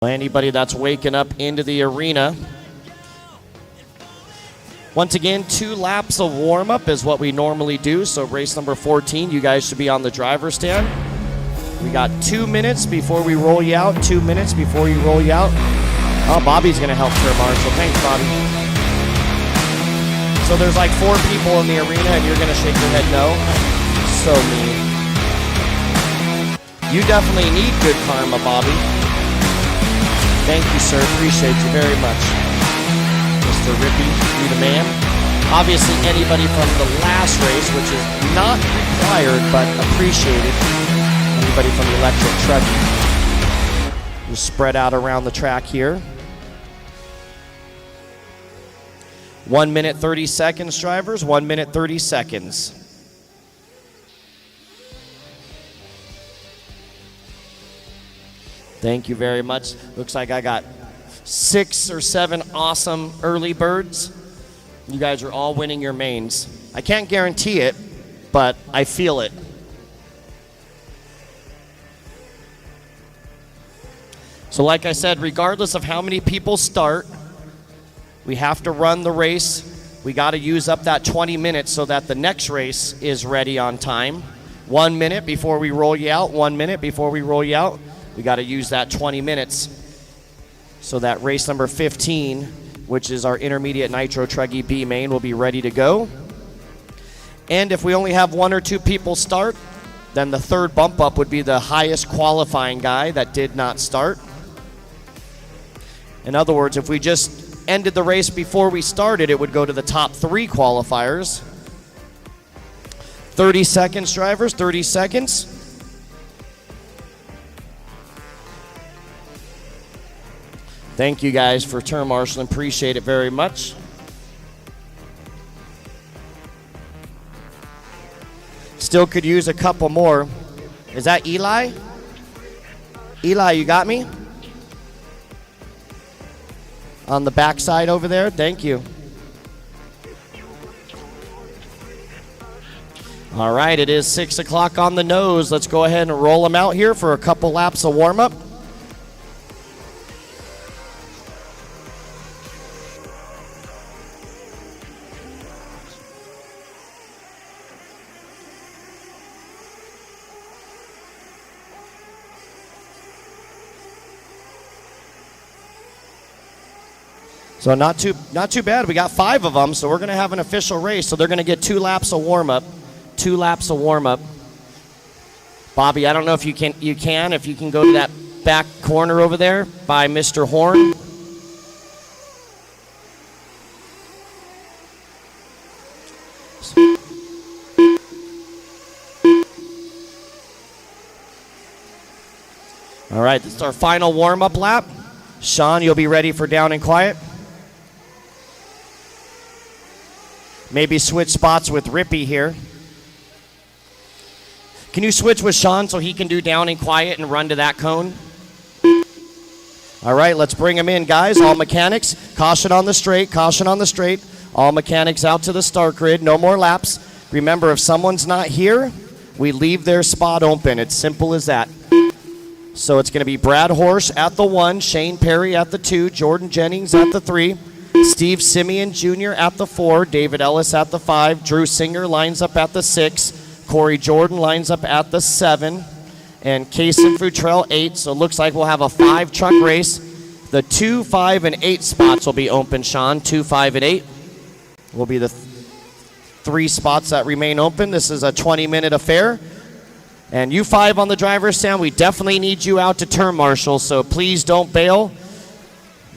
Anybody that's waking up into the arena. Once again, 2 laps of warm-up is what we normally do. So race number 14, you guys should be on the driver's stand. We got 2 minutes before we roll you out. 2 minutes before you roll you out. Oh, Bobby's going to help Chair Marshall. Thanks, Bobby. So there's like 4 people in the arena and you're going to shake your head no. So mean. You definitely need good karma, Bobby. Thank you, sir. Appreciate you very much. Mr. Rippy, you the man. Obviously, anybody from the last race, which is not required but appreciated. Anybody from the electric truck. You spread out around the track here. 1 minute 30 seconds, drivers. 1 minute 30 seconds. Thank you very much. Looks like I got 6 or 7 awesome early birds. You guys are all winning your mains. I can't guarantee it, but I feel it. So like I said, regardless of how many people start, we have to run the race. We got to use up that 20 minutes so that the next race is ready on time. 1 minute before we roll you out. 1 minute before we roll you out. We got to use that 20 minutes so that race number 15, which is our intermediate nitro Truggy B main, will be ready to go. And if we only have 1 or 2 people start, then the third bump up would be the highest qualifying guy that did not start. In other words, if we just ended the race before we started, it would go to the top 3 qualifiers. 30 seconds, drivers, 30 seconds. Thank you guys for turn marshaling. Appreciate it very much. Still could use a couple more. Is that Eli? Eli, you got me? On the backside over there? Thank you. All right, it is 6 o'clock on the nose. Let's go ahead and roll them out here for a couple laps of warm-up. So not too bad. We got 5 of them, so we're going to have an official race. So they're going to get 2 laps of warm-up. 2 laps of warm-up. Bobby, I don't know if you can go to that back corner over there by Mr. Horn. All right, this is our final warm-up lap. Sean, you'll be ready for down and quiet. Maybe switch spots with Rippy here. Can you switch with Sean so he can do down and quiet and run to that cone? All right, let's bring him in, guys. All mechanics, caution on the straight, caution on the straight. All mechanics out to the start grid. No more laps. Remember, if someone's not here, we leave their spot open. It's simple as that. So it's going to be Brad Horsch at the 1, Shane Perry at the 2, Jordan Jennings at the 3, Steve Simeon Jr. at the 4, David Ellis at the 5, Drew Singer lines up at the 6, Corey Jordan lines up at the 7, and Kason Futrell 8. So it looks like we'll have a 5-truck race. The 2, 5, and 8 spots will be open, Sean. 2, 5, and 8 will be the 3 spots that remain open. This is a 20-minute affair. And you 5 on the driver's stand, we definitely need you out to turn marshal, so please don't bail.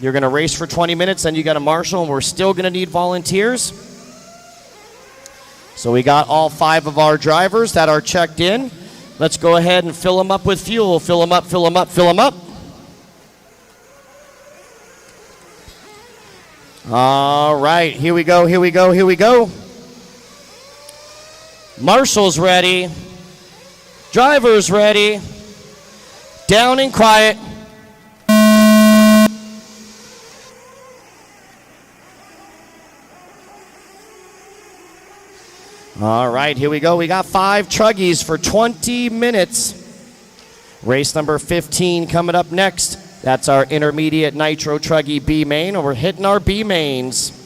You're going to race for 20 minutes, then you got to marshal, and we're still going to need volunteers. So we got all 5 of our drivers that are checked in. Let's go ahead and fill them up with fuel. Fill them up, fill them up, fill them up. All right, here we go, here we go, here we go. Marshal's ready. Driver's ready. Down and quiet. All right, here we go. We got 5 truggies for 20 minutes. Race number 15 coming up next. That's our intermediate nitro truggy B main, and we're hitting our B mains.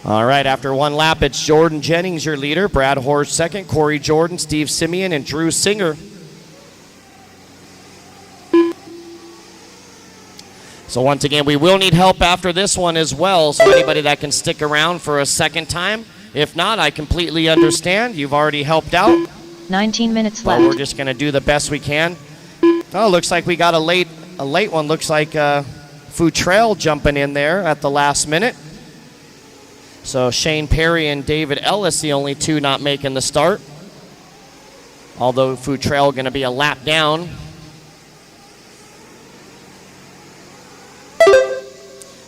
All right, after one lap, it's Jordan Jennings, your leader. Brad Horst second, Corey Jordan, Steve Simeon, and Drew Singer. So once again, we will need help after this one as well. So anybody that can stick around for a second time. If not, I completely understand. You've already helped out. 19 minutes But left. we're just going to do the best we can. Oh, looks like we got a late one. Looks like Futrell jumping in there at the last minute. So Shane Perry and David Ellis, the only two not making the start. Although Futrell going to be a lap down.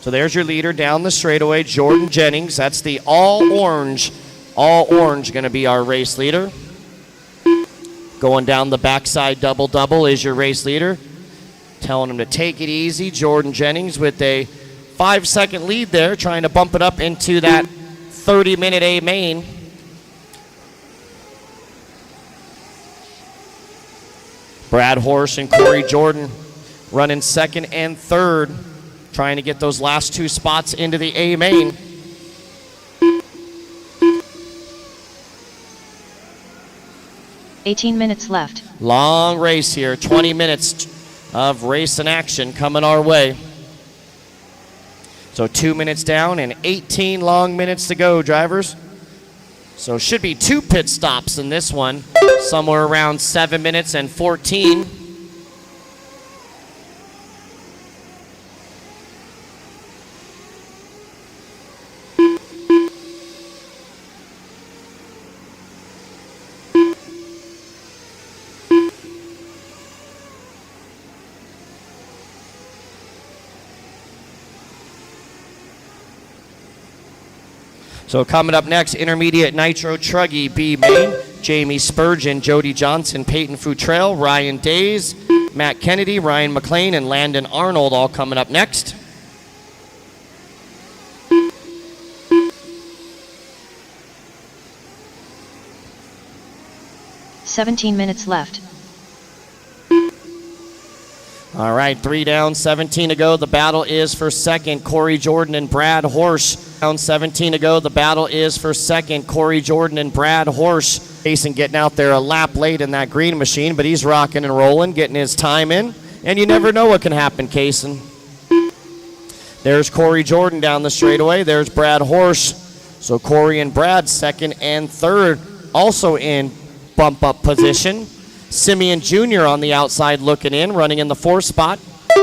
So there's your leader down the straightaway, Jordan Jennings. That's the all orange going to be our race leader. Going down the backside double is your race leader. Telling him to take it easy. Jordan Jennings with a 5-second lead there, trying to bump it up into that 30-minute A main. Brad Horst and Corey Jordan running second and third, trying to get those last two spots into the A main. $18 minutes left. Long race here, 20 minutes of race and action coming our way. So 2 minutes down and 18 long minutes to go, drivers. So should be 2 pit stops in this one, somewhere around 7 minutes and 14. So coming up next, intermediate nitro truggy B main, Jamie Spurgeon, Jody Johnson, Peyton Futrell, Ryan Days, Matt Kennedy, Ryan McLean, and Landon Arnold all coming up next. $17 minutes left. All right, 3 down, 17 to go. The battle is for second. Corey Jordan and Brad Horst. Down 17 to go. The battle is for second. Corey Jordan and Brad Horst. Jason getting out there a lap late in that green machine, but he's rocking and rolling, getting his time in. And you never know what can happen, Kaysen. There's Corey Jordan down the straightaway. There's Brad Horst. So Corey and Brad second and third, also in bump up position. Simeon Jr. on the outside looking in, running in the 4th spot,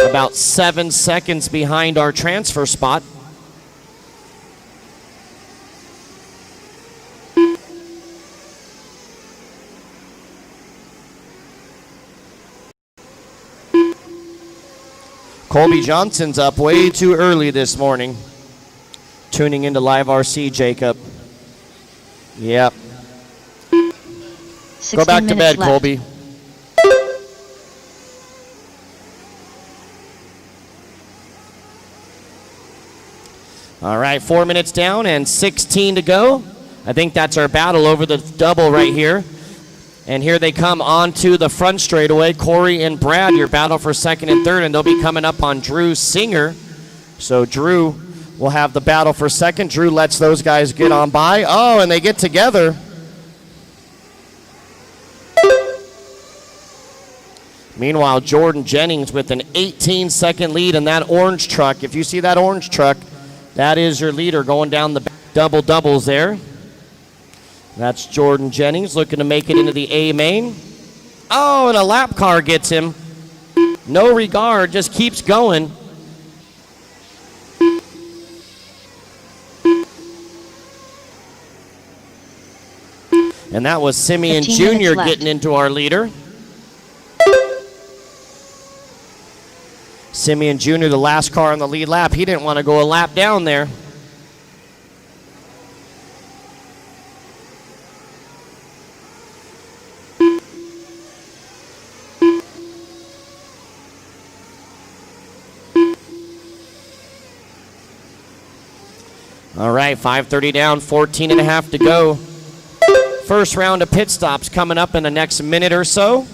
about 7 seconds behind our transfer spot. Colby Johnson's up way too early this morning. Tuning into Live RC, Jacob. Yep. Go back to bed, left. Colby. All right, 4 minutes down and 16 to go. I think that's our battle over the double right here. And here they come onto the front straightaway. Corey and Brad, your battle for second and third, and they'll be coming up on Drew Singer. So Drew will have the battle for second. Drew lets those guys get on by. Oh, and they get together. Meanwhile, Jordan Jennings with an 18-second lead in that orange truck. If you see that orange truck, that is your leader going down the doubles there. That's Jordan Jennings looking to make it into the A main. Oh, and a lap car gets him. No regard, just keeps going. And that was Simeon Jr. getting into our leader. Simeon Jr., the last car on the lead lap, he didn't want to go a lap down there. All right, 5:30 down, 14 and a half to go. First round of pit stops coming up in the next minute or so.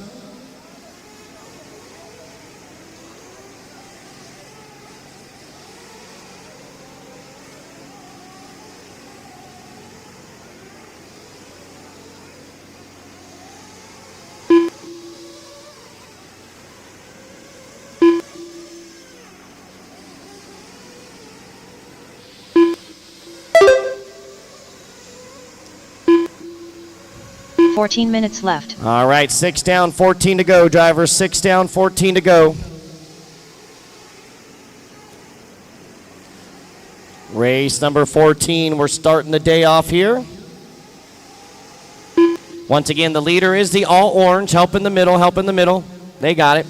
Fourteen minutes left. All right, 6 down, 14 to go, drivers. 6 down, 14 to go. Race number 14, we're starting the day off here. Once again, the leader is the all orange. Help in the middle, help in the middle. They got it.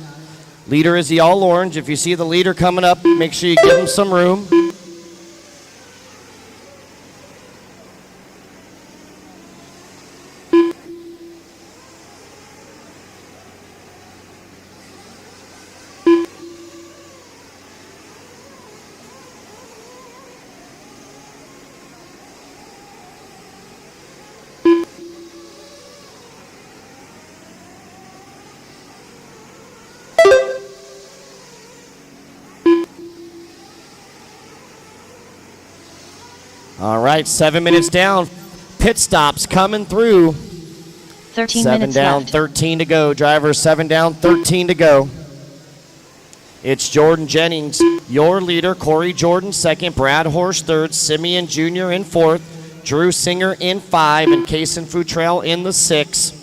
Leader is the all orange. If you see the leader coming up, make sure you give him some room. All right, 7 minutes down. Pit stops coming through. 13 7 minutes down, left. 13 to go. Drivers, 7 down, 13 to go. It's Jordan Jennings, your leader. Corey Jordan second. Brad Horsch third. Simeon Jr. in fourth. Drew Singer in 5. And Kaysen Futrell in the 6.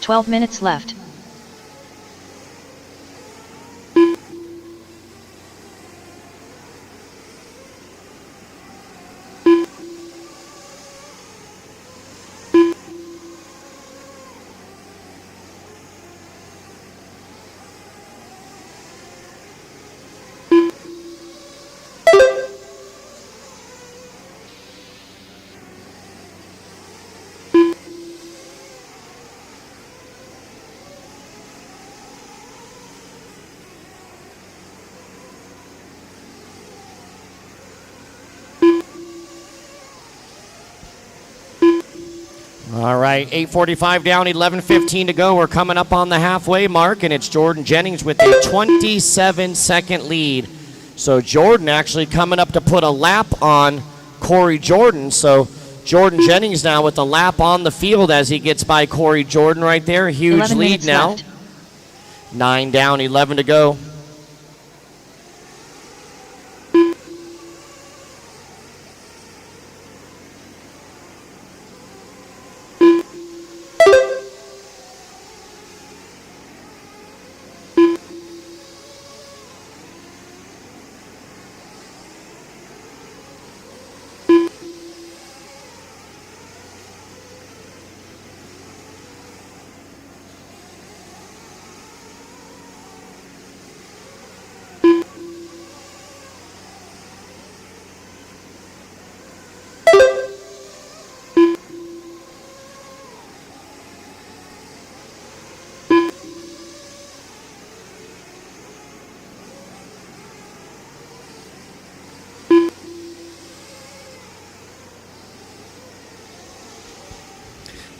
Twelve minutes left. All right, 8:45 down, 11:15 to go. We're coming up on the halfway mark, and it's Jordan Jennings with a 27-second lead. So Jordan actually coming up to put a lap on Corey Jordan. So Jordan Jennings now with a lap on the field as he gets by Corey Jordan right there. Huge 11 lead minutes now. left. 9 down, 11 to go.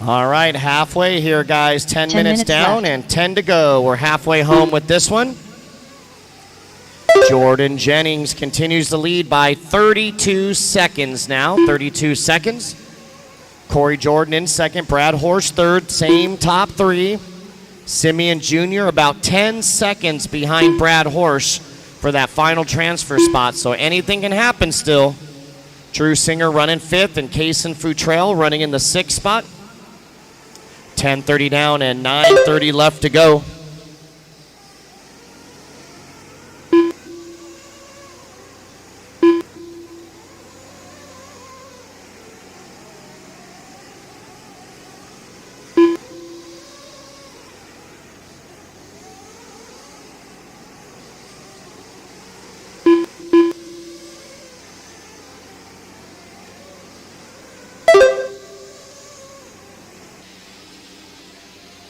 All right, halfway here, guys. 10 minutes down left. and 10 to go. We're halfway home with this one. Jordan Jennings continues to lead by 32 seconds now. 32 seconds. Corey Jordan in second. Brad Horsch third. Same top three. Simeon Jr. about 10 seconds behind Brad Horsch for that final transfer spot. So anything can happen still. Drew Singer running 5th, and Kaysen Futrell running in the 6th spot. 10:30 down and 9:30 left to go.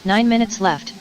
Nine minutes left.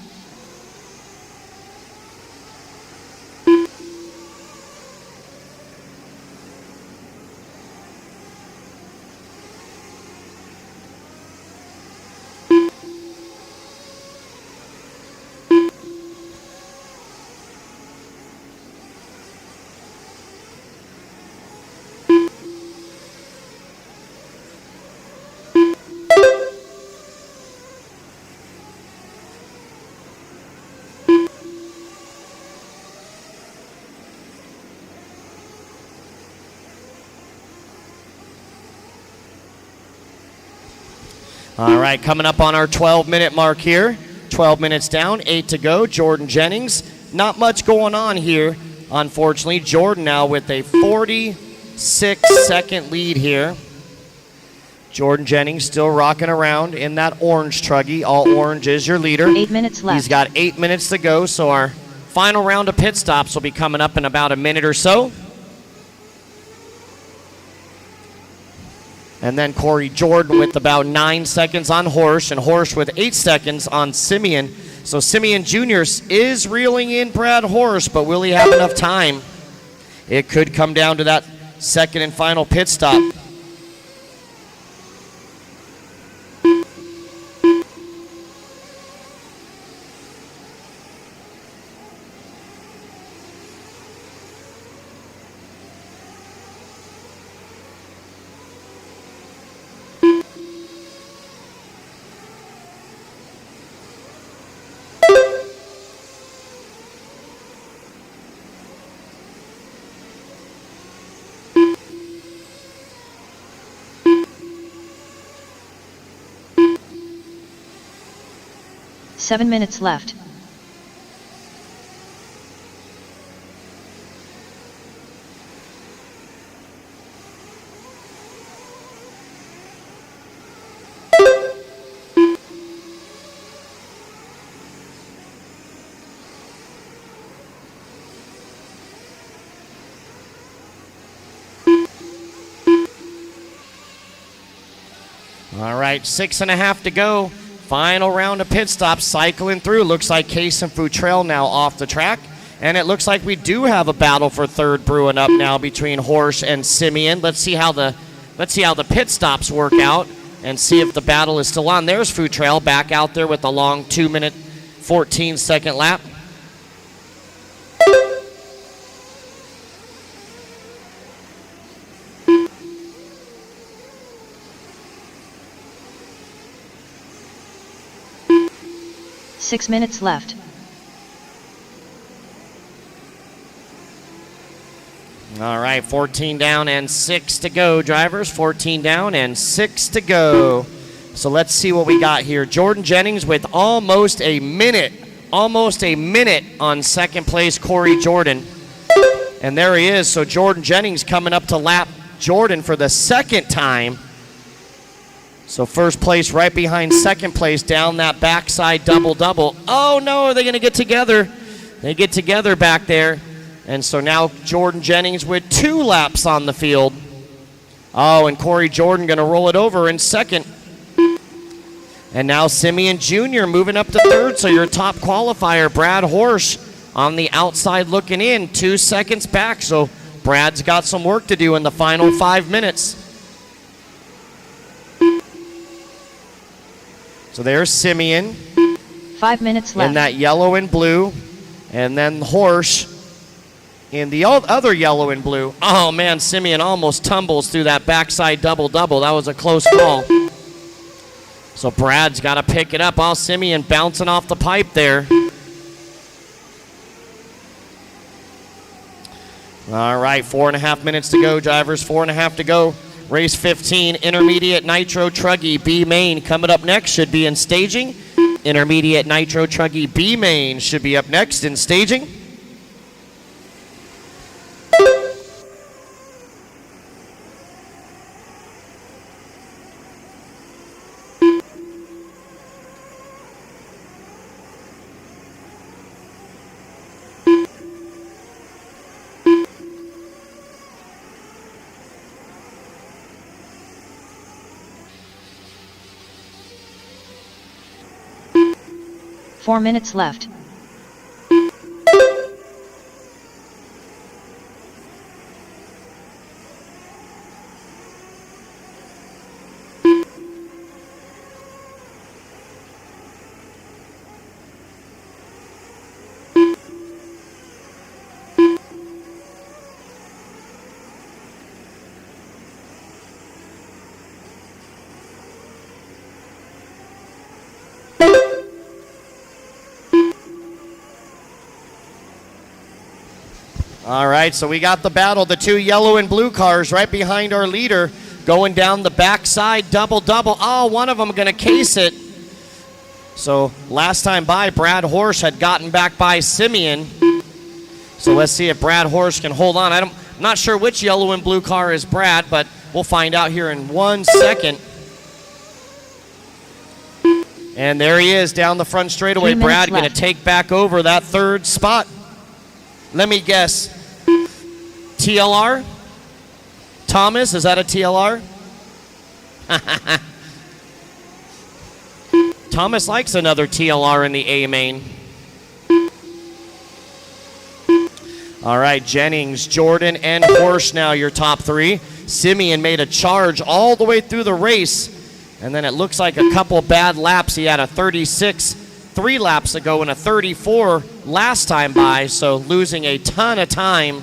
All right, coming up on our 12-minute mark here. 12 minutes down, 8 to go. Jordan Jennings. Not much going on here, unfortunately. Jordan now with a 46-second lead here. Jordan Jennings still rocking around in that orange truggy. All orange is your leader. 8 minutes left. He's got 8 minutes to go, so our final round of pit stops will be coming up in about a minute or so. And then Corey Jordan with about 9 seconds on Horsch, and Horsch with 8 seconds on Simeon. So Simeon Jr. is reeling in Brad Horsch, but will he have enough time? It could come down to that second and final pit stop. Seven minutes left. All right, 6.5 to go. Final round of pit stops cycling through. Looks like Kaysen Futrell now off the track. And it looks like we do have a battle for third brewing up now between Horsch and Simeon. Let's see how the pit stops work out and see if the battle is still on. There's Futrell back out there with a long 2-minute, 14-second lap. 6 minutes left. All right, 14 down and 6 to go, drivers. 14 down and 6 to go. So let's see what we got here. Jordan Jennings with almost a minute on second place, Corey Jordan. And there he is. So Jordan Jennings coming up to lap Jordan for the second time. So first place right behind second place down that backside double-double. Oh, no, are they going to get together? They get together back there. And so now Jordan Jennings with 2 laps on the field. Oh, and Corey Jordan going to roll it over in second. And now Simeon Jr. moving up to third. So your top qualifier, Brad Horsch, on the outside looking in, 2 seconds back. So Brad's got some work to do in the final 5 minutes. So there's Simeon 5 minutes left. in that yellow and blue. And then Horsch in the other yellow and blue. Oh, man, Simeon almost tumbles through that backside double-double. That was a close call. So Brad's got to pick it up. Oh, Simeon bouncing off the pipe there. All right, 4.5 minutes to go, drivers. 4.5 to go. Race 15, Intermediate Nitro Truggy B main coming up next, should be in staging. Intermediate Nitro Truggy B main should be up next in staging. Four minutes left. All right, so we got the battle. The two yellow and blue cars right behind our leader going down the backside, double-double. Oh, one of them going to case it. So last time by, Brad Horsch had gotten back by Simeon. So let's see if Brad Horsch can hold on. I'm not sure which yellow and blue car is Brad, but we'll find out here in 1 second. And there he is down the front straightaway. Brad going to take back over that third spot. Let me guess. TLR? Thomas, is that a TLR? Thomas likes another TLR in the A main. All right, Jennings, Jordan, and Horsch now your top three. Simeon made a charge all the way through the race, and then it looks like a couple bad laps. He had a 36 3 laps ago and a 34 last time by, so losing a ton of time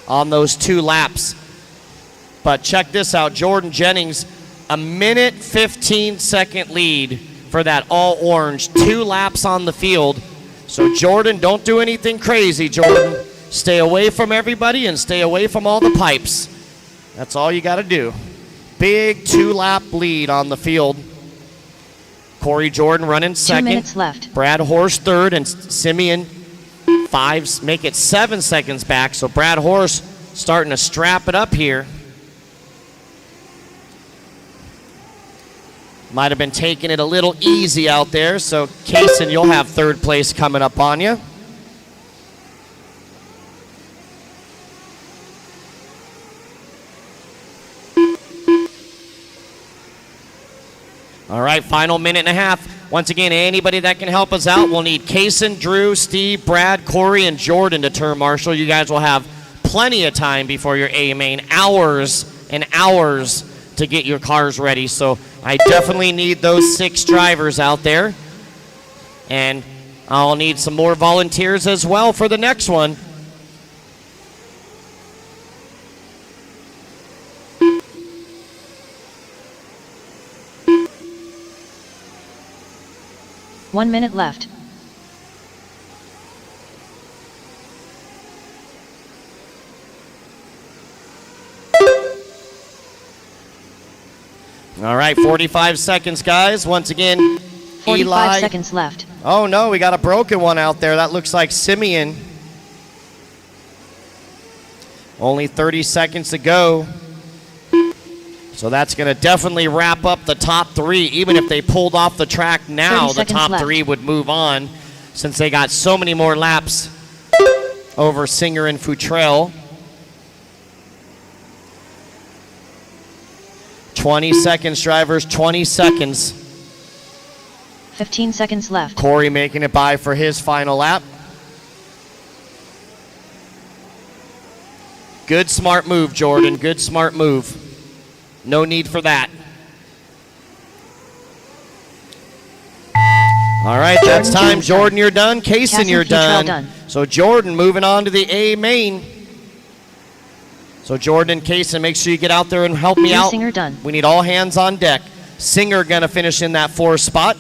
on those 2 laps. But check this out, Jordan Jennings, a minute 15-second lead for that all orange, 2 laps on the field. So Jordan, don't do anything crazy, Jordan. Stay away from everybody and stay away from all the pipes. That's all you got to do. Big 2-lap lead on the field. Corey Jordan running second. 2 minutes left. Brad Horsch third, and Simeon 5, make it 7 seconds back. So Brad Horsch starting to strap it up here. Might have been taking it a little easy out there. So Kaysen, you'll have third place coming up on you. All right, final minute and a half. Once again, anybody that can help us out, we'll need Kaysen, Drew, Steve, Brad, Corey, and Jordan to turn marshal. You guys will have plenty of time before your A main, hours and hours to get your cars ready. So I definitely need those 6 drivers out there. And I'll need some more volunteers as well for the next one. One minute left. All right, 45 seconds, guys. Once again, 45 Eli. seconds left. Oh, no, we got a broken one out there. That looks like Simeon. Only 30 seconds to go. So that's going to definitely wrap up the top 3. Even if they pulled off the track now, the top 3 would move on since they got so many more laps over Singer and Futrell. 20 seconds, drivers, 20 seconds. 15 seconds left. Corey making it by for his final lap. Good, smart move, Jordan. Good, smart move. No need for that. All right, that's time. Jordan, you're done. Kaysen, you're done. So Jordan moving on to the A main. So Jordan and Kaysen, make sure you get out there and help me out. Singer done. We need all hands on deck. Singer going to finish in that 4th spot.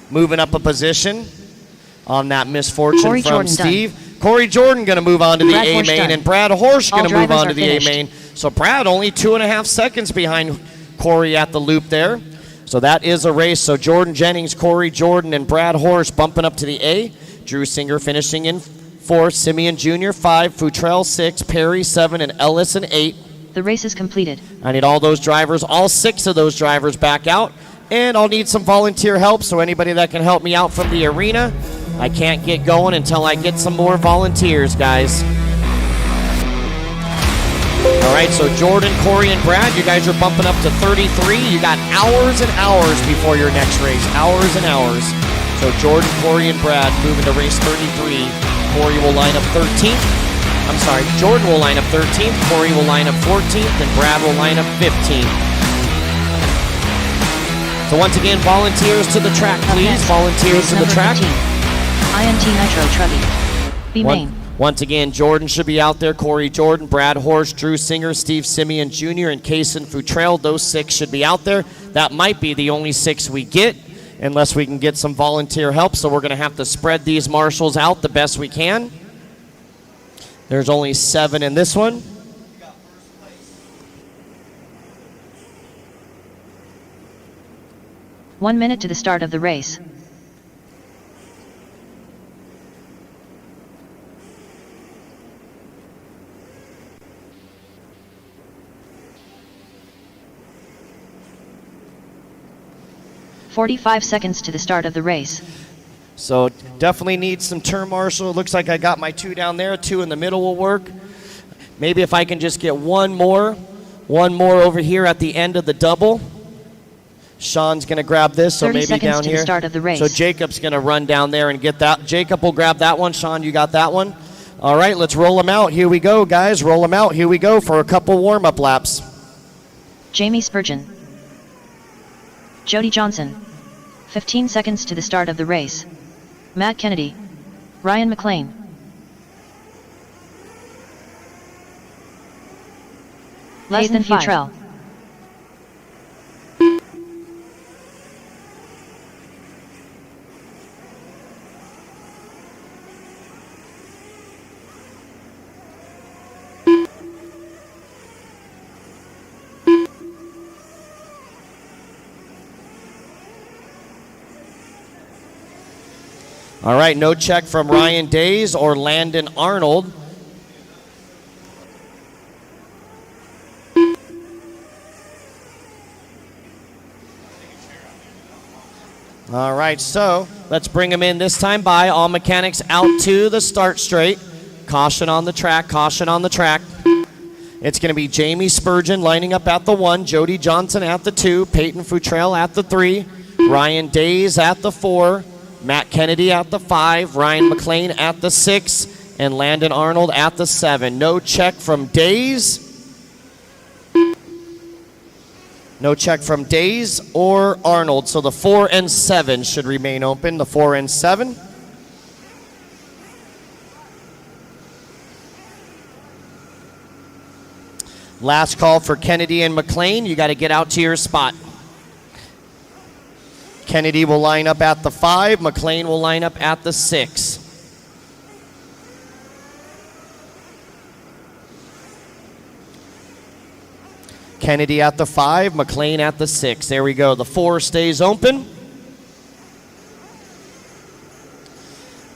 Moving up a position on that misfortune Corey from Jordan Steve. done. Corey Jordan going to move on to the Brad A Horsch main, done. and Brad Horsch All going to move drivers on are to the A finished. main. So Brad only 2.5 seconds behind Corey at the loop there. So that is a race. So Jordan Jennings, Corey Jordan, and Brad Horsch bumping up to the A. Drew Singer finishing in 4th, Simeon Jr. 5, Futrell 6, Perry 7, and Ellison 8. The race is completed. I need all those drivers, all 6 of those drivers back out. And I'll need some volunteer help, so anybody that can help me out from the arena. I can't get going until I get some more volunteers, guys. All right, so Jordan, Corey, and Brad, you guys are bumping up to 33. You got hours and hours before your next race, hours and hours. So Jordan, Corey, and Brad moving to race 33. Corey will line up 13th. I'm sorry, Jordan will line up 13th, Corey will line up 14th, and Brad will line up 15th. So once again, volunteers to the track, Up please. next, Volunteers race to the number track. 15. INT Nitro Truggy. B main. Once again, Jordan should be out there. Corey Jordan, Brad Horsch, Drew Singer, Steve Simeon Jr., and Kaysen Futrell. Those 6 should be out there. That might be the only 6 we get, unless we can get some volunteer help. So we're going to have to spread these marshals out the best we can. There's only 7 in this one. One minute to the start of the race. "45 seconds to the start of the race. So definitely need some turn marshal. It looks like I got my 2 down there. 2 in the middle will work. Maybe if I can just get one more over here at the end of the double. Sean's going to grab this, so 30 maybe seconds down to here. the start of the race. So Jacob's going to run down there and get that. Jacob will grab that one. Sean, you got that one? All right, let's roll them out. Here we go, guys. Roll them out. Here we go for a couple warm-up laps. Jamie Spurgeon. Jody Johnson. 15 seconds to the start of the race. Matt Kennedy. Ryan McLean. Less than Futrell. All right, no check from Ryan Days or Landon Arnold. All right, so let's bring them in this time by. All mechanics out to the start straight. Caution on the track, caution on the track. It's going to be Jamie Spurgeon lining up at the 1, Jody Johnson at the 2, Peyton Futrell at the 3, Ryan Days at the 4, Matt Kennedy at the 5, Ryan McLean at the 6, and Landon Arnold at the 7. No check from Days. No check from Days or Arnold. So the 4 and 7 should remain open. The 4 and 7. Last call for Kennedy and McLean. You got to get out to your spot. Kennedy will line up at the 5. McLean will line up at the 6. Kennedy at the 5, McLean at the 6. There we go. The 4 stays open.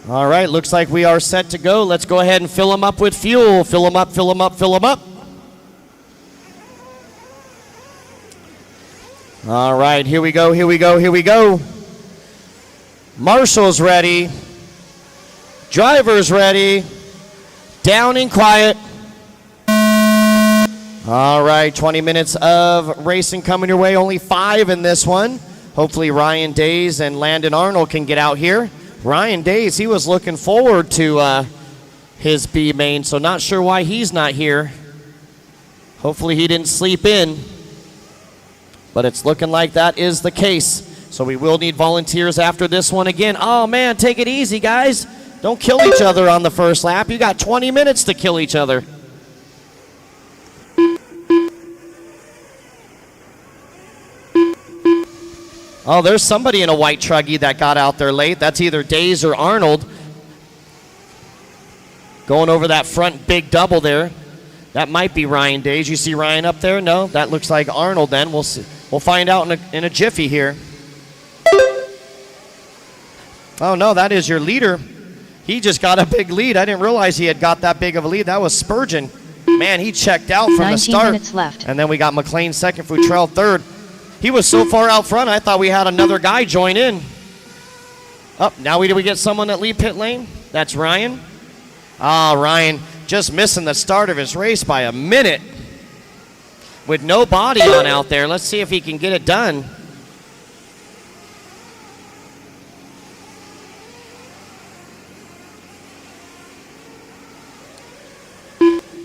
All right, looks like we are set to go. Let's go ahead and fill them up with fuel. Fill them up, fill them up, fill them up. All right, here we go, here we go, here we go. Marshall's ready. Driver's ready. Down and quiet. All right, 20 minutes of racing coming your way. Only 5 in this one. Hopefully Ryan Days and Landon Arnold can get out here. Ryan Days, he was looking forward to his B main, so not sure why he's not here. Hopefully he didn't sleep in. But it's looking like that is the case. So we will need volunteers after this one again. Oh, man, take it easy, guys. Don't kill each other on the first lap. You got 20 minutes to kill each other. Oh, there's somebody in a white truggy that got out there late. That's either Days or Arnold. Going over that front big double there. That might be Ryan Days. You see Ryan up there? No, that looks like Arnold then. We'll see. We'll find out in a jiffy here. Oh, no, that is your leader. He just got a big lead. I didn't realize he had got that big of a lead. That was Spurgeon. Man, he checked out from the start. 19 minutes left. And then we got McLean second, Futrell third. He was so far out front, I thought we had another guy join in. Oh, now do we get someone at lead pit lane? That's Ryan. Ah, Ryan just missing the start of his race by a minute with no body on out there. Let's see if he can get it done.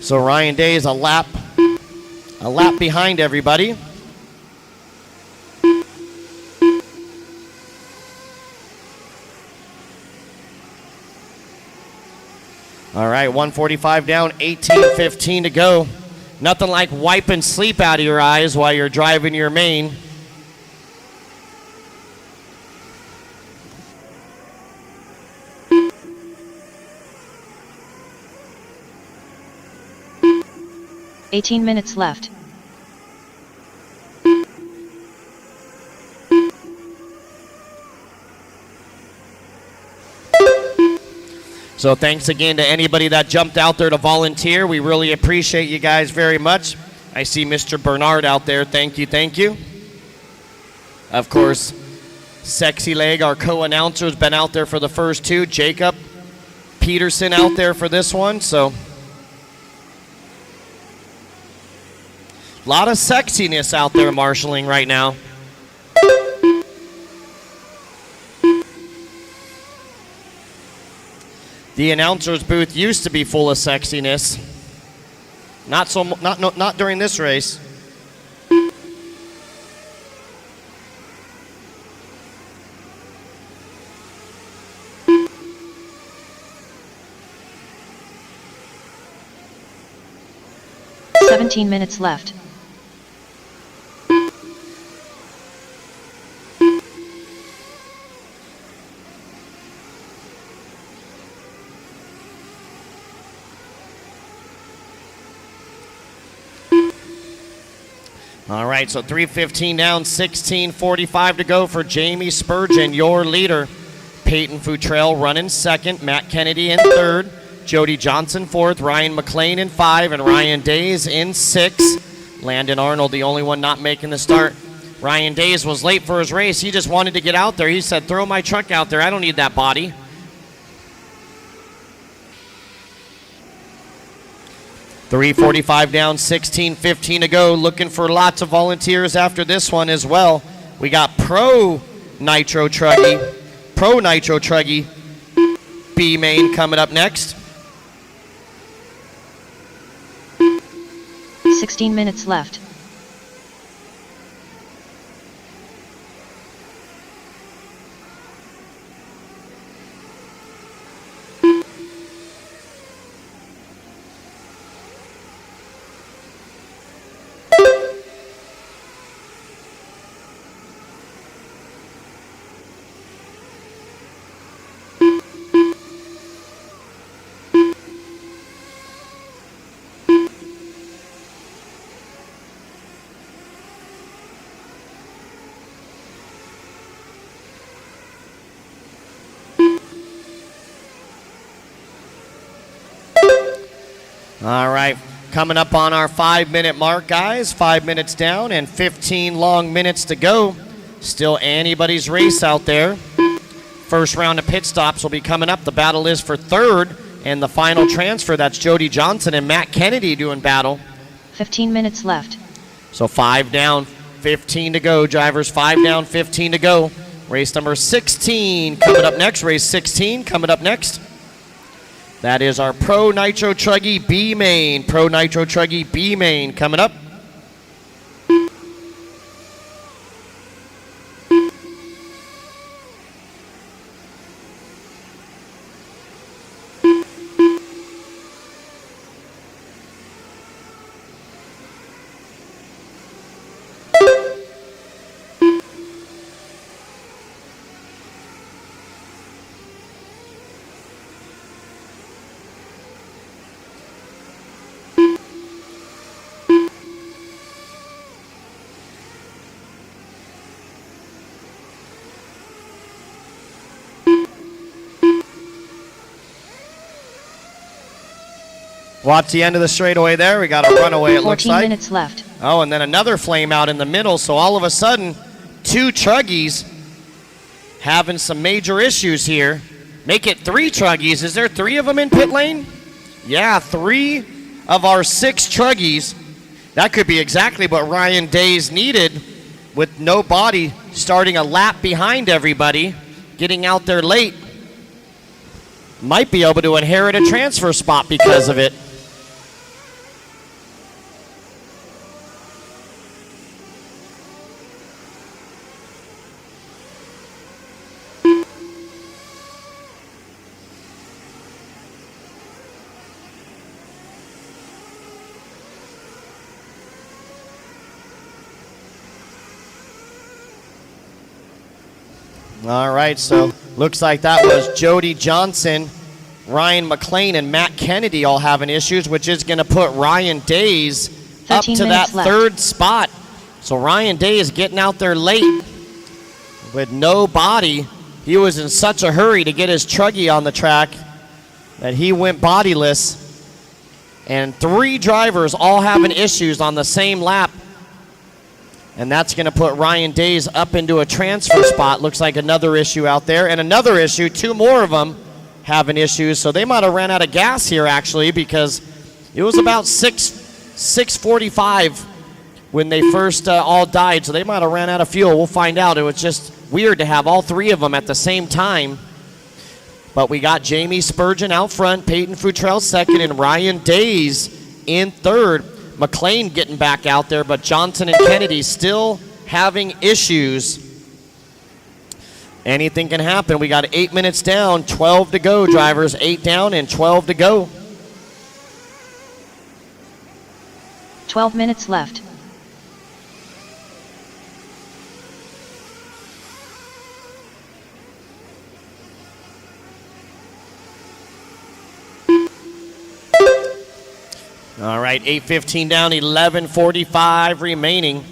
So Ryan Day is a lap behind everybody. All right, 145 down, 18:15 to go. Nothing like wiping sleep out of your eyes while you're driving your main. $18 minutes left. So thanks again to anybody that jumped out there to volunteer. We really appreciate you guys very much. I see Mr. Bernard out there. Thank you, thank you. Of course, Sexy Leg, our co-announcer, has been out there for the first two. Jacob Peterson out there for this one. So a lot of sexiness out there marshaling right now. The announcer's booth used to be full of sexiness. Not during this race. $17 minutes left. All right, so 3:15 down, 16:45 to go for Jamie Spurgeon, your leader. Peyton Futrell running second, Matt Kennedy in third, Jody Johnson fourth, Ryan McLean in five, and Ryan Days in six. Landon Arnold, the only one not making the start. Ryan Days was late for his race. He just wanted to get out there. He said, throw my truck out there. I don't need that body. $3:45 down, 16:15 to go. Looking for lots of volunteers after this one as well. We got Pro Nitro Truggy B main coming up next. 16 minutes left. All right, coming up on our 5-minute mark, guys. 5 minutes down and 15 long minutes to go. Still anybody's race out there. First round of pit stops will be coming up. The battle is for third, and the final transfer, that's Jody Johnson and Matt Kennedy doing battle. 15 minutes left. So 5 down, 15 to go, drivers. 5 down, 15 to go. Race number 16 coming up next. Race 16 coming up next. That is our Pro Nitro Truggy B main. Pro Nitro Truggy B main coming up. Watch the end of the straightaway there. We got a runaway, it looks 14 like. minutes left. Oh, and then another flame out in the middle. So all of a sudden, 2 truggies having some major issues here. Make it 3 truggies. Is there 3 of them in pit lane? Yeah, 3 of our 6 truggies. That could be exactly what Ryan Days needed, with no body starting a lap behind everybody, getting out there late. Might be able to inherit a transfer spot because of it. All right, so looks like that was Jody Johnson, Ryan McLean, and Matt Kennedy all having issues, which is going to put Ryan Days up to that left. 3rd spot. So Ryan Days getting out there late with no body. He was in such a hurry to get his truggy on the track that he went bodiless. And 3 drivers all having issues on the same lap. And that's going to put Ryan Days up into a transfer spot. Looks like another issue out there. And another issue, 2 more of them having issues. So they might have ran out of gas here, actually, because it was about 6:45 when they first all died. So they might have ran out of fuel. We'll find out. It was just weird to have all 3 of them at the same time. But we got Jamie Spurgeon out front, Peyton Futrell second, and Ryan Days in third. McLean getting back out there, but Johnson and Kennedy still having issues. Anything can happen. We got 8 minutes down, 12 to go, drivers. 8 down and 12 to go. 12 minutes left. All right, 8:15 down, 11:45 remaining.